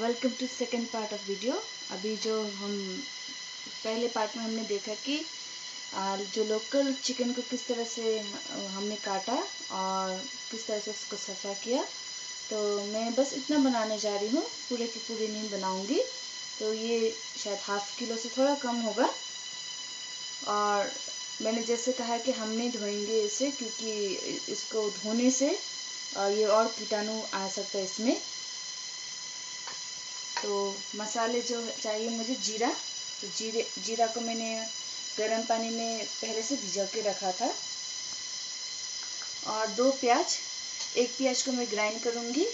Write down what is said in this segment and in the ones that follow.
Welcome to second part of video. अभी जो हम पहले पार्ट में हमने देखा कि जो लोकल चिकन को किस तरह से हमने काटा और किस तरह से उसको सफ़ा किया। तो मैं बस इतना बनाने जा रही हूँ, पूरे की पूरी नहीं बनाऊंगी। तो ये शायद ½ किलो से थोड़ा कम होगा। और मैंने जैसे कहा कि हम नहीं धोएंगे इसे, क्योंकि इसको धोने से ये और कीटाणु आ सकता है इसमें। तो मसाले जो चाहिए मुझे जीरा, तो जीरा को मैंने गर्म पानी में पहले से भिगो के रखा था। और 2 प्याज, एक प्याज को मैं ग्राइंड करूँगी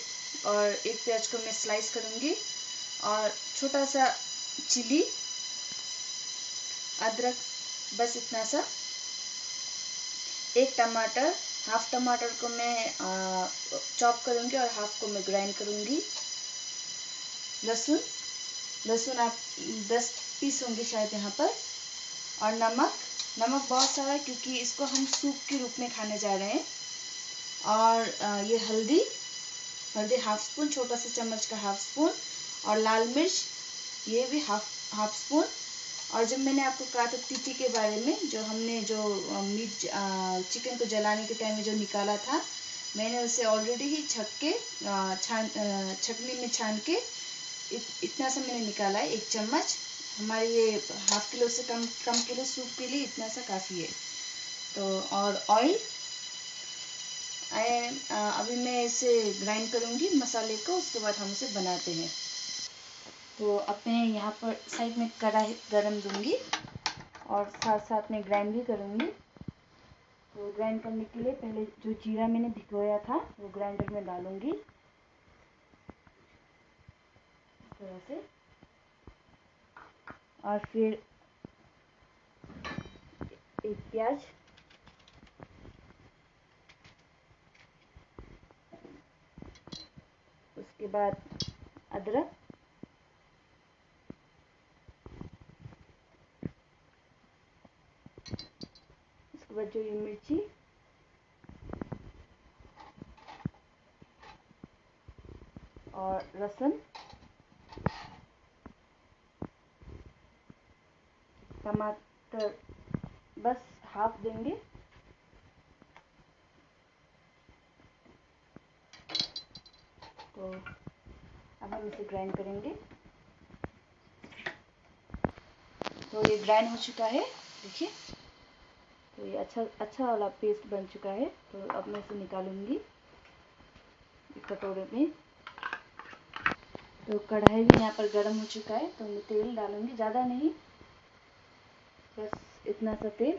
और एक प्याज को मैं स्लाइस करूँगी। और छोटा सा चिली, अदरक, बस इतना सा। एक टमाटर, ½ टमाटर को मैं चॉप करूँगी और ½ को मैं ग्राइंड करूँगी। लहसुन आप 10 पीस होंगे शायद यहाँ पर। और नमक बहुत सारा, क्योंकि इसको हम सूप के रूप में खाने जा रहे हैं। और ये हल्दी ½ स्पून, छोटा सा चम्मच का ½ स्पून। और लाल मिर्च ये भी हाफ स्पून। और जब मैंने आपको कहा था तीती के बारे में, जो हमने चिकन को जलाने के टाइम में जो निकाला था, मैंने उसे ऑलरेडी ही छकनी में छान के इतना सा मैंने निकाला है, 1 चम्मच। हमारे ये ½ किलो से कम किलो सूप के लिए इतना सा काफ़ी है। तो और ऑयल, अभी मैं इसे ग्राइंड करूँगी मसाले को, उसके बाद हम इसे बनाते हैं। तो अब मैं यहाँ पर साइड में कढ़ाई गरम दूँगी और साथ साथ में ग्राइंड भी करूँगी। तो ग्राइंड करने के लिए पहले जो जीरा मैंने भिगोया था वो ग्राइंडर में डालूँगी, इस तरह से। और फिर एक प्याज, उसके बाद अदरक, उसके बाद जो ये मिर्ची, और लहसुन, टमाटर बस ½ देंगे। तो अब हम इसे ग्राइंड करेंगे। तो ये ग्राइंड हो चुका है, देखिए। तो ये अच्छा वाला पेस्ट बन चुका है। तो अब मैं इसे निकालूंगी कटोरे में। तो कढ़ाई भी यहाँ पर गर्म हो चुका है, तो मैं तेल डालूंगी, ज़्यादा नहीं, बस इतना सा तेल।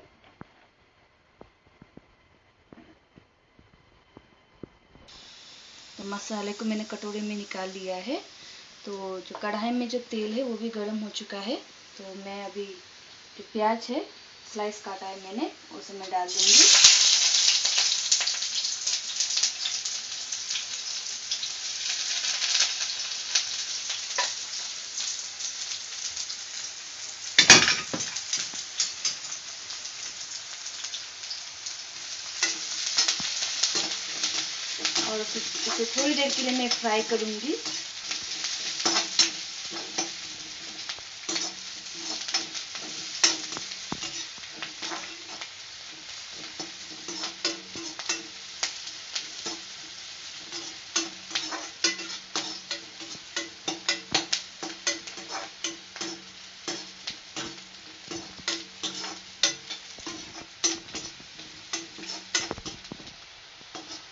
तो मसाले को मैंने कटोरे में निकाल लिया है। तो जो कढ़ाई में जो तेल है वो भी गर्म हो चुका है। तो मैं अभी जो प्याज है स्लाइस काटा है मैंने, उसे मैं डाल दूंगी। और इसे थोड़ी देर के लिए मैं फ्राई करूंगी।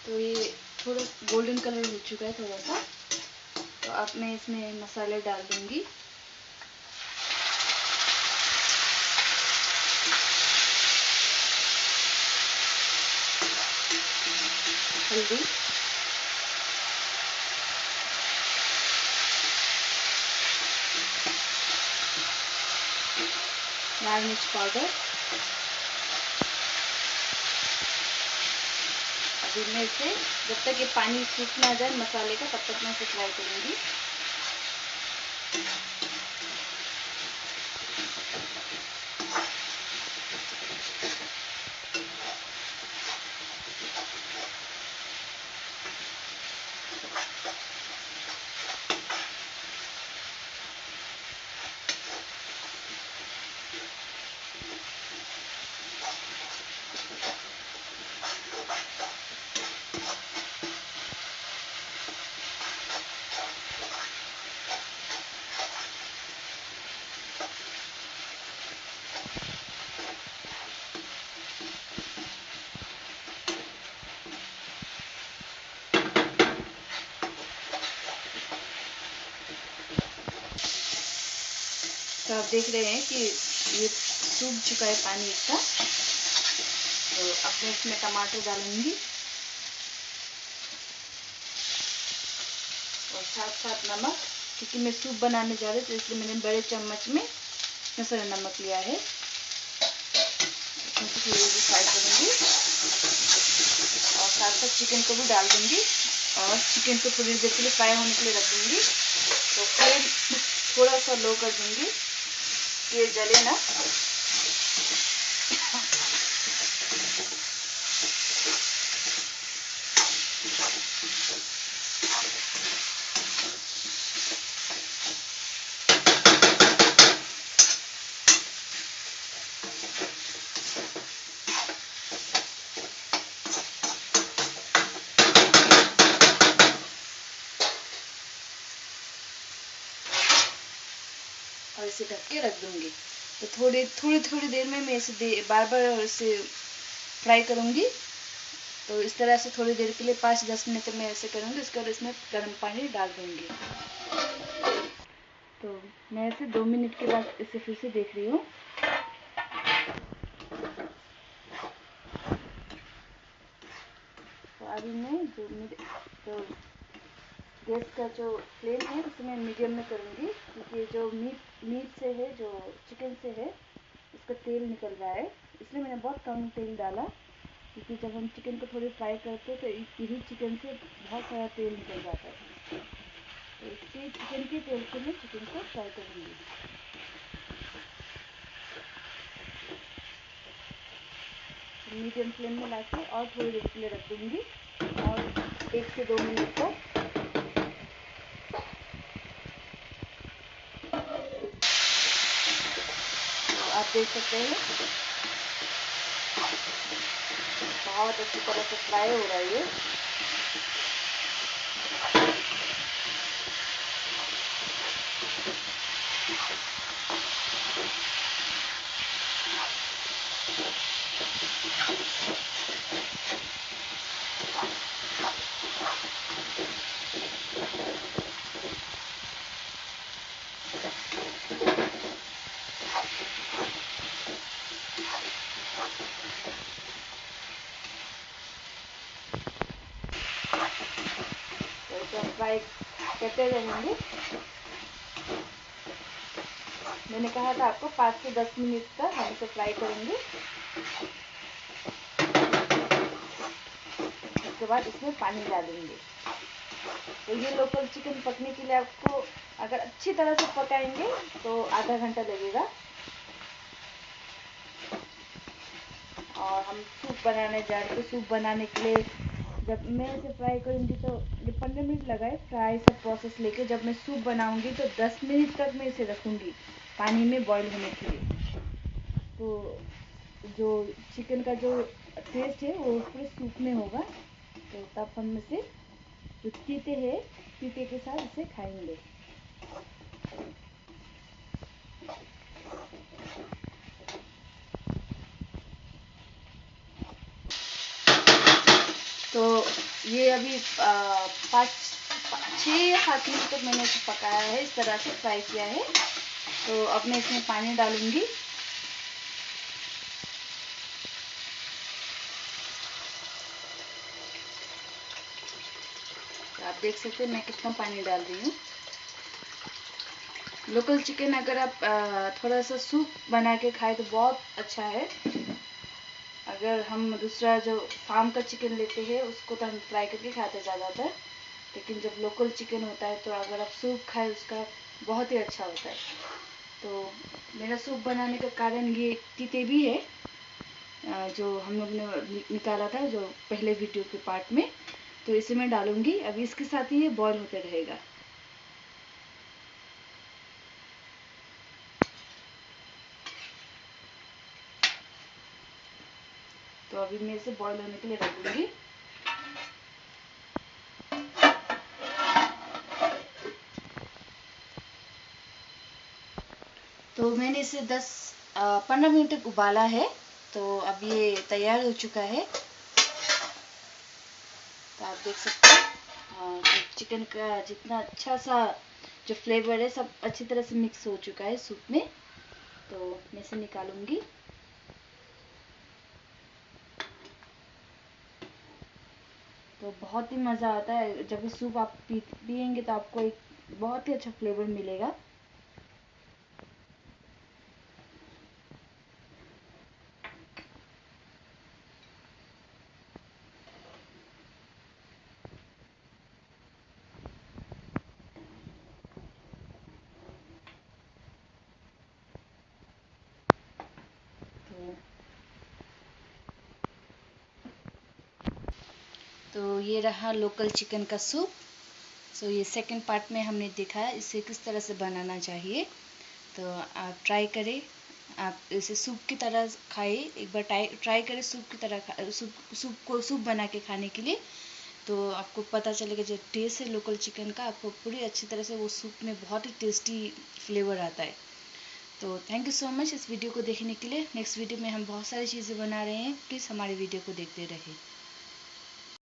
तो ये थोड़ा गोल्डन कलर हो चुका है थोड़ा सा। तो अब मैं इसमें मसाले डाल दूंगी। हल्दी, लाल मिर्च पाउडर। अभी मैं इसे, जब तक ये पानी सूख ना जाए मसाले का, तब तक मैं इसे फ्राई करूंगी। तो आप देख रहे हैं कि ये सूख चुका है पानी इसका। तो अब मैं इसमें टमाटर डालूंगी और साथ साथ नमक, क्योंकि मैं सूप बनाने जा रही हूँ तो इसलिए मैंने बड़े चम्मच में इतना सारा नमक लिया है। इसमें थोड़ी सी फ्राई करूँगी और साथ साथ चिकन को भी डाल दूँगी और चिकन को थोड़ी देर के लिए फ्राई होने के लिए रख दूँगी। तो फ्लेम थोड़ा सा लो कर दूँगी कि ये जले ना। और इसे ढक के रख दूंगी। तो थोड़ी देर में मैं इसे बार बार इसे फ्राई करूंगी। तो इस तरह से थोड़ी देर के लिए 5-10 मिनट में ऐसे करूंगी। इसके बाद इसमें गर्म पानी डाल दूंगी। तो मैं इसे 2 मिनट के बाद इसे फिर से देख रही हूँ। तो अभी मैं जो गैस का जो फ्लेम है उसे मैं मीडियम में करूँगी, क्योंकि जो मीट से है, जो चिकन से है, उसका तेल निकल रहा है। इसलिए मैंने बहुत कम तेल डाला, क्योंकि जब हम चिकन को थोड़ी फ्राई करते हैं तो यही चिकन से बहुत सारा तेल निकल जाता है। तो इसके चिकन के तेल से मैं चिकन को फ्राई करूँगी। मीडियम फ्लेम में लाके और थोड़ी देर के लिए रख दूँगी और 1 से 2 मिनट तक। आप देख सकते हैं बहुत अच्छी तरह से फ्राई हो रहा है ये। तो फ्राई करते रहेंगे। मैंने कहा था आपको 5 से 10 मिनट तक हम इसे फ्राई करेंगे। उसके बाद इसमें पानी डालेंगे। तो ये लोकल चिकन पकने के लिए आपको अगर अच्छी तरह से पकाएंगे तो आधा घंटा लगेगा। और हम सूप बनाने जा रहे थे। सूप बनाने के लिए जब मैं इसे फ्राई करूँगी तो ये 15 मिनट लगाए फ्राई सब प्रोसेस लेके। जब मैं सूप बनाऊँगी तो 10 मिनट तक मैं इसे रखूँगी पानी में बॉईल होने के लिए। तो जो चिकन का जो टेस्ट है वो पूरे सूप में होगा। तो तब हम इसे जो तीते के साथ इसे खाएंगे। तो ये अभी 6 या 7 मिनट तक मैंने इसे पकाया है, इस तरह से फ्राई किया है। तो अब मैं इसमें पानी डालूंगी। तो आप देख सकते हैं मैं कितना पानी डाल रही हूँ। लोकल चिकन अगर आप थोड़ा सा सूप बना के खाए तो बहुत अच्छा है। अगर हम दूसरा जो फार्म का चिकन लेते हैं उसको तो हम फ्राई करके खाते ज़्यादातर, लेकिन जब लोकल चिकन होता है तो अगर आप सूप खाए उसका बहुत ही अच्छा होता है। तो मेरा सूप बनाने का कारण ये तीते भी है, जो हम लोग ने निकाला था जो पहले वीडियो के पार्ट में। तो इसे मैं डालूंगी। अभी इसके साथ ही ये बॉईल होते रहेगा। तो अभी मैं इसे बॉईल होने के लिए रख दूंगी। तो मैंने इसे 15 मिनट तक उबाला है। तो अब ये तैयार हो चुका है। तो आप देख सकते हैं तो चिकन का जितना अच्छा सा जो फ्लेवर है सब अच्छी तरह से मिक्स हो चुका है सूप में। तो मैं इसे निकालूंगी। तो बहुत ही मज़ा आता है जब ये सूप आप पियेंगे तो आपको एक बहुत ही अच्छा फ्लेवर मिलेगा। तो ये रहा लोकल चिकन का सूप। सो ये सेकंड पार्ट में हमने देखा है इसे किस तरह से बनाना चाहिए। तो आप ट्राई करें, आप इसे सूप की तरह खाइए। एक बार ट्राई करें सूप की तरह, सूप बना के खाने के लिए। तो आपको पता चलेगा जो टेस्ट है लोकल चिकन का, आपको पूरी अच्छी तरह से वो सूप में बहुत ही टेस्टी फ्लेवर आता है। तो थैंक यू सो मच इस वीडियो को देखने के लिए। नेक्स्ट वीडियो में हम बहुत सारी चीज़ें बना रहे हैं, प्लीज़ हमारे वीडियो को देखते रहें।